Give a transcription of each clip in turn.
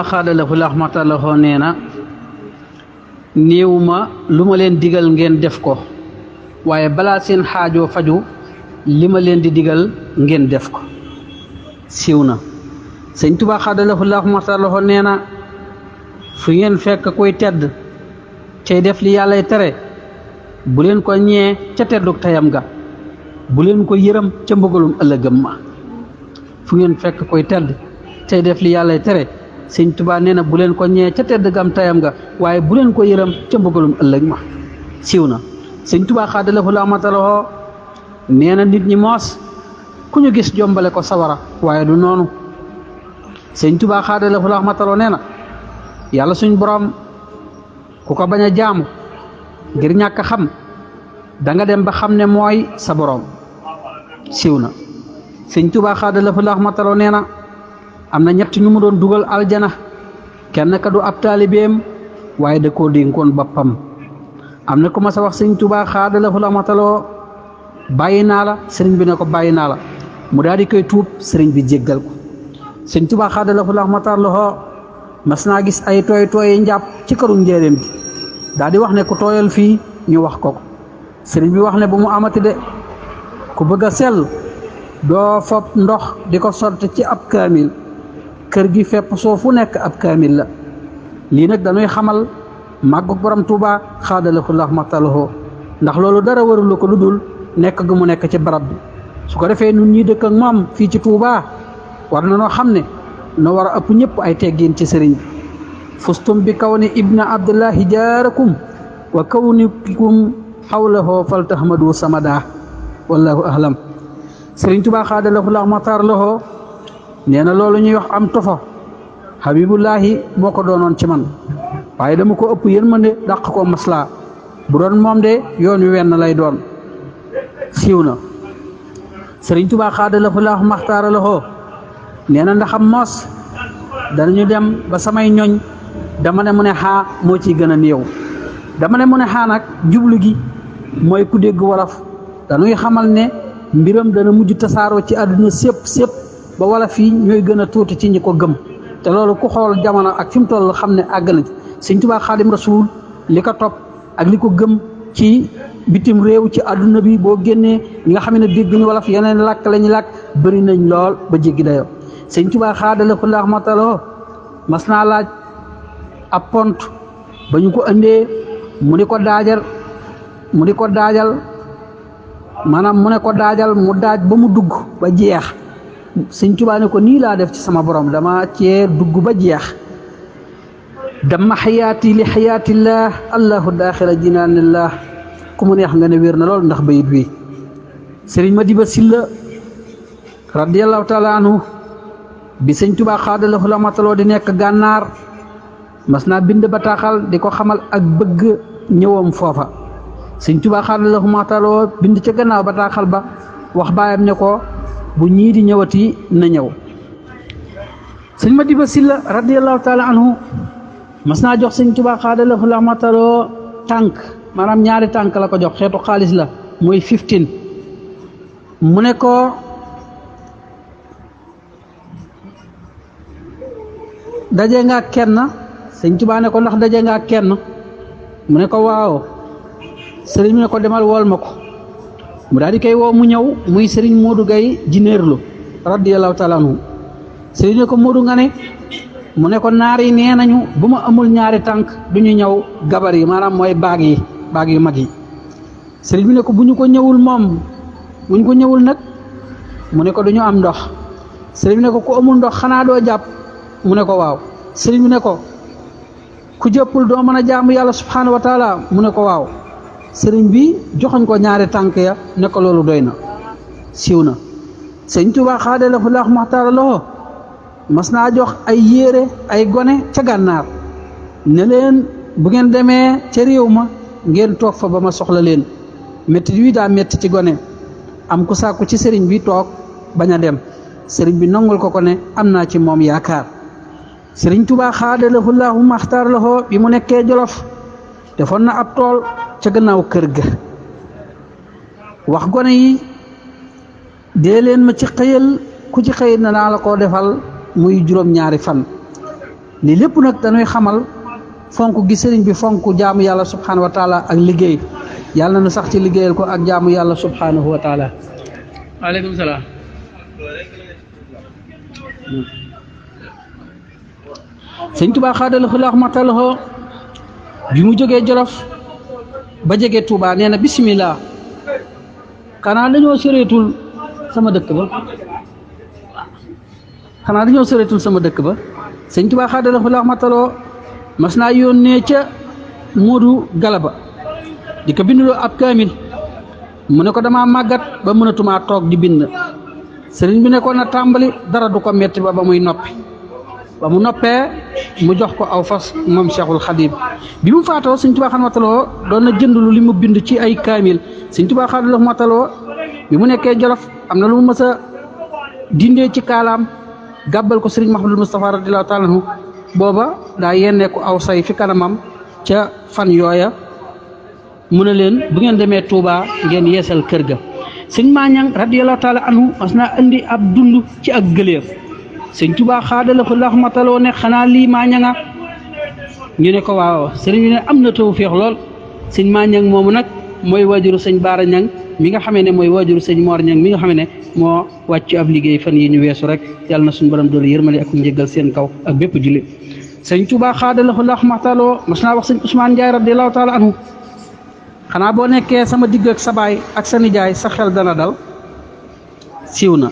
xaadalahu rahmatalahu nee na néew ma lu ma leen digal ngeen def ko waaye balaa seen xaajoo faju li ma leen di digal ngeen def ko siiw na sëñ Tuubaa xaadalahu rahmatalahu nee na fu ngeen fekk koy tedd cay def li yàllay tere bu leen ko ñee ca tedduk tayam ga bu leen ko yërëm ca mbugalum ëllëgëm ma fu ngeen fekk koy tedd cay def li yàllay tere sëñ Tuubaa nee na bu leen ko ñee ca tedd gam tayam nga waaye bu leen ko yërëm ca mbugalum ëllëg ma siiw na sëñ Tuubaa xaadalahu rahmatalahu nee na nit ñi moos ku ñu gis jombale ko sawara waaye du noonu sëñ Tuubaa xaadalahu rahmatalahu nee na yàlla suñ borom ku ko bañ a jaamu ngir ñàkk xam da nga dem ba xam ne mooy sa borom siiw na sëñ Tuubaa xaadalahu rahmatalahu nee na am na ñett ñu mu doon dugal aljana kenn ka du ab taalibeem waaye da koo dénkoon boppam am na ku ma sa wax sëñ Tuubaa xaadalahu rahmatalahu bàyyi naa la sëriñ bi ne ko bàyyi naa la mu daal di koy tuub sëriñ bi jéggal ko sëñ Tuubaa xaadalahu rahmatalahu mas naa gis ay tooy njàpp ci këru njéeréem bi daal di wax ne ku tooyal fii ñu wax ko sëriñ bi wax ne bu mu amati de ku bëgg a sell doo fob ndox di ko sotti ci ab kaamil kër gi fépp soo fu nekk ab kaamil la lii nag dañuy xamal màggug borom Tuubaa xaadalahu rahmatalahu ndax loolu dara warulu ko lu dul nekk gu mu nekk ci barab bi su ko defee nun ñi dëkk ak moom fii ci Tuubaa war na noo xam ne noo war a ëpp ñëpp ay teggiin ci sëriñ bi fustum bi kaw ni ibna abdullahi jaarakum wa kawnikum xawlahu faltahmadu samada wallahu ahlam sëriñ Tuubaa xaadalahu rahmatalahu nee na loolu ñuy wax am tofa habibullahi moo ko doonoon ci man waaye dama ko ëpp yërmande dàq ko maslaa bu doon moom de yoon wi wenn lay doon siiw na sëriñ Tuubaa xaadalahu rahmatalahu nee na ndaxam moos danañu dem ba samay ñoñ dama ne mu ne xaa moo ciy gën a néew dama ne mu ne xaa nag jublu gi mooy ku dégg wolof dañuy xamal ne mbiram dana mujj tasaaroo ci àdduna sépp ba wala fii ñooy gën a tuuti ci ñi ko gëm te loolu ku xool jamono ak fi mu toll xam ne àgg na ci sëñ Tuubaa xaadim rasuul li ko topp ak li ko gëm ci bitim réew ci àdduna bi boo génnee ñi nga xam ne dégguñu wolof yeneen làkk lañu làkk bëri nañ lool ba jéggi dayoo sëñ Tuubaa xaadalahu rahmatalahu mas naa laaj ab pont ba ñu ko andee mu di ko daajal maanaam mu ne ko daajal mu daaj ba mu dugg ba jeex sëñ Tuubaa ne ko nii laa def ci sama borom dama cee dugg ba jeex dama xayaati li xayaatillah allahu daaxila jinaanillah ku mu neex nga ne wér na lool ndax bayit wi sëriñ Madiba Silla radiyallahu taala anhu bi sëñ Tuubaa xaadalahu rahmatalahu di nekk gànnaar mas naa bind bataaxal di ko xamal ak bëgg ñëwam foofa sëñ Tuubaa xaadalahu rahmatalahu bind ca gannaaw bataaxal ba wax baayam ne ko bu ñii di ñëwati na ñëw sëñ Madiba Silla radiyallahu taala anhu mas naa jox sëñ Tuubaa xaadalahu rahmatalahu tànk maanaam ñaari tànk la ko jox xeetu xaalis la mooy 15 mu ne ko daje nga kenn sëñ Tuubaa ne ko ndax daje nga kenn mu ne ko waaw sëriñ ne ko demal wool ma ko mu daal di koy woo mu ñëw muy sëriñ Modou Gaye Jineerlu radiyallahu taala anhu sëriñ ne ko Modou nga ne mu ne ko naar yi nee nañu bu ma amul ñaari tànk du ñu ñëw gabar yi maanaam mooy baag yu mag yi sëriñ bi ne ko bu ñu ko ñëwul nag mu ne ko du ñu am ndox sëriñ bi ne ko ku amul ndox xanaa doo jàpp mu ne ko waaw sëriñ bi ne ko ku jëppul doo mën a jaamu yàlla subhaanahu wa taala mu ne ko waaw sëriñ bi joxoñ ko ñaari tànk ya ne ko loolu doy na siiw na sëñ Tuubaa xaadalahu rahmatalahu mas naa jox ay yére ay gone ca gànnaar ne leen bu ngeen demee ca réew ma ngeen toog fa ba ma soxla leen métti wi daa métti ci gone am ku sàkku ci sëriñ bi toog bañ a dem sëriñ bi nangul ko ne am naa ci moom yaakaar sëriñ Tuubaa xaadalahu rahmatalahu bi mu nekkee Jolof defoon na ab tool ca gannaaw kër ga wax gone yi dee leen ma ci xëyal ku ci xëy na naa la ko defal muy juróom-ñaari fan li lépp nag dañuy xamal fonk gi sëriñ bi fonk jaamu yàlla subhanahu wa taala ak liggéey yàlla na sax ci liggéeyal ko ak jaamu yàlla subhanahu wa taala. waaleykum salaam. sëñ Tuubaa xaadalahu laahu maxtalahu bi mu jógee Jolof ba jege Touba nee na bisimilah xanaa dañoo soreetul sama dëkk ba sëñ Tuubaa xaadalahu laahu maxtalahu mas naa yónnee ca Moodu Galaba di ko binduloo ab kaamil mu ne ko dama màggat ba mënatumaa toog di bind sëriñ bi ne ko na tàmbali dara du ko metti ba muy noppi ba mu noppee mu jox ko aw fas moom Cheikhul Khadim bi mu faatoo sëñ Tuubaa xaadalahu maxtalahu doon na jëndlu li mu bind ci ay kaamil sëñ Tuubaa xaadalahu maxtalahu bi mu nekkee Jolof am na lu mu mës a dindee ci kaalaam gàbbal ko sëriñ Mahamadul Moustapha radiyallahu taala anhu booba daa yennee ko aw say fi kanamam ca fan yooya mu ne leen bu ngeen demee Touba ngeen yeesal kër ga sëñ Maañang radiyallahu taala anhu mas naa indi ab dund ci ak gëléef sëñ Tuubaa xaadalahu laahu maxtalahu ne xanaa lii Maañanga ñu ne ko waaw sëriñ bi ne am na tawfeex lool sëñ Maañang moomu nag mooy waajuru sëñ Baara Ñang mi nga xamee ne mooy waajuru sëñ Moor Ñang mi nga xamee ne moo wàcc ab liggéey fan yi ñu weesu rek yàlla na suñu borom doolu yërmale ak njëggal seen kaw ak bépp jullit sëñ Tuubaa xaadalahu laahu maxtalahu mas naa wax sëñ Ousmane Ndiaye radiyallahu taala anhu xanaa boo nekkee sama digg ak sa baay ak sa nijaay sa xel dana dal siiw na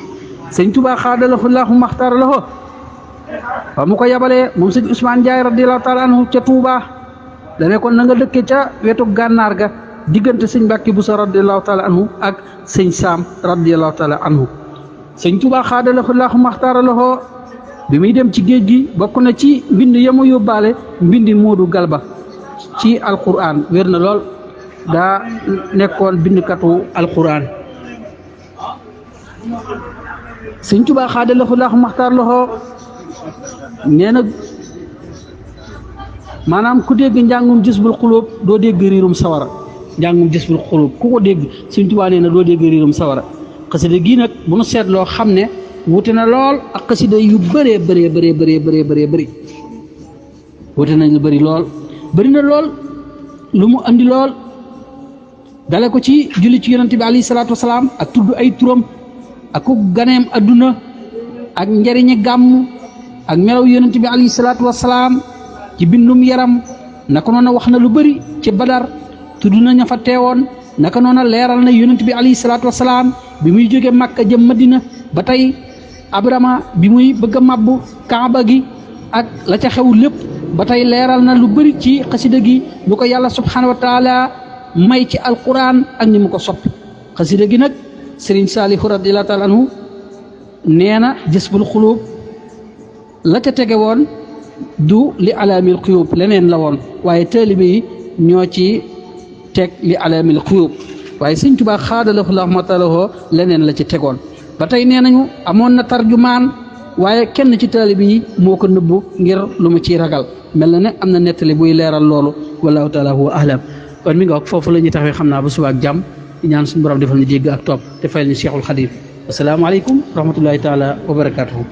sëñ Tuubaa xaadalahu laahu maxtalahu ba mu ko yabalee moom sëñ Ousmane Ndiaye radiyallahu taala anhu ca Touba dane kon na nga dëkke ca wetu gànnaar ga diggante sëñ Mbàkke Buso radiyallahu taala anhu ak sëñ Saam radiyallahu taala anhu sëñ Tuubaa xaadalahu laahu maxtalahu bi muy dem ci géej gi bokk na ci mbind yamu yóbbaale mbindi Moodu Galba ci alquran wér na lool daa nekkoon bindkatu alquran sëñ Tuubaa xaadalahu laahu maxtalahu nee na maanaam ku dégg njàngum Jazbul Xuluub doo dégg riirum sawara njàngum Jazbul Xuluub ku ko dégg sëñ Tuubaa nee na doo dégg riirum sawara xasida gii nag bu nu seetloo xam ne wute na lool ak xasida yu bëree bëri wute nañ lu bëri lool bëri na lool lu mu andi lool dale ko ci julli ci yonent bi alayhi salaatu wasalaam ak tudd ay turam ak ku ganeem adduna ak njariñi gàmm ak melaw yonent bi alayhi salaatu wasalaam ci bindum yaram naka noona wax na lu bëri ci Badar tudd na ña fa teewoon naka noona leeral na yonent bi alayhi salaatu wasalaam bi muy jóge Makka jëm Madina ba tey Abrama bi muy bëgg a mabbu Kaaba gi ak la ca xew lépp ba tey leeral na lu bëri ci xasida gi lu ko yàlla subhanahu wa taala may ci alquran ak ni mu ko soppi xasida gi nag Sëriñ Saalihu radiyallahu taala anhu nee na Jazbul Xuluub la ca tege woon du li alaamil xuyuub leneen la woon waaye taalibe yi ñoo ci teg li alaamil xuyuub waaye sëñ Tuubaa xaadalahu laahu maxtalahu leneen la ci tegoon ba tey nee nañu amoon na tarjumaan waaye kenn ci taalibe yi moo ko nëbbu ngir lu mu ciy ragal mel na ne am na nettali buy leeral loolu wallahu taala huwa ahlam kon mi nga wax foofu la ñuy taxawee xam naa ba suba ak jàmm di ñaan suñu borom defal ñu dégg ak topp te fayal ñu Cheikhul Khadim asalaamaaleykum rahmatullahi taala wa barakatuhu